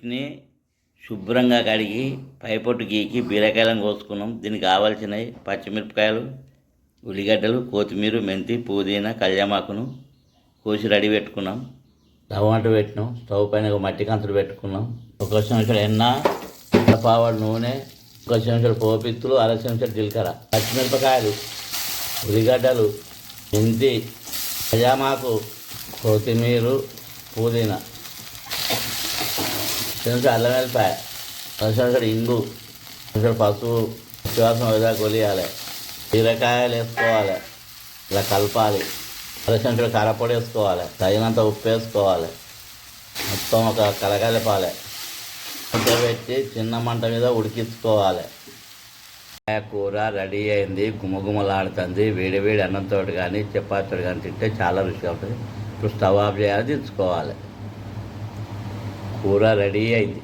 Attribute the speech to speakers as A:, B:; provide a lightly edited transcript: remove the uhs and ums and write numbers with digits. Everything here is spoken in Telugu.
A: వీటిని శుభ్రంగా కడిగి పైపొట్టు గీకి బీరకాయలను కోసుకున్నాం. దీనికి కావాల్సినవి పచ్చిమిరపకాయలు, ఉల్లిగడ్డలు, కొత్తిమీర, మెంతి, పుదీనా, కళ్యామాకును కోసి రెడీ పెట్టుకున్నాం. టమాటా పెట్టినాం. స్టవ్ పైన ఒక మట్టి కంచులు పెట్టుకున్నాం. ఒక చెంచాడు ఎన్న, పావాడు నూనె, ఒక చెంచాడు పోపిత్తులు, అర చెంచాడు జీలకర్ర, పచ్చిమిరపకాయలు, ఉల్లిగడ్డలు, మెంతి, కళ్యామాకు, కొత్తిమీర, పుదీనా, చెంచాడు అల్లం వెల్లిపాయ, చెంచాడు ఇంగు, చెంచాడు పసుపు, విశ్వాసం విధంగా కొలియాలి. బీరకాయలు వేసుకోవాలి, ఇలా కలపాలి. అర చెంచాడు కారపొడి వేసుకోవాలి, తగినంత ఉప్పు వేసుకోవాలి. మొత్తం ఒక కలగలపాలి. పెట్టి చిన్న మంట మీద ఉడికించుకోవాలి. కూర రెడీ అయింది, గుమగుమలాడుతుంది. వేడి వేడి అన్నంతో కానీ చపాతీతో కానీ తింటే చాలా రుచిగా ఉంటుంది. ఇప్పుడు స్టవ్ ఆఫ్ చేయాలి, దించుకోవాలి. కూర రెడీ అయింది.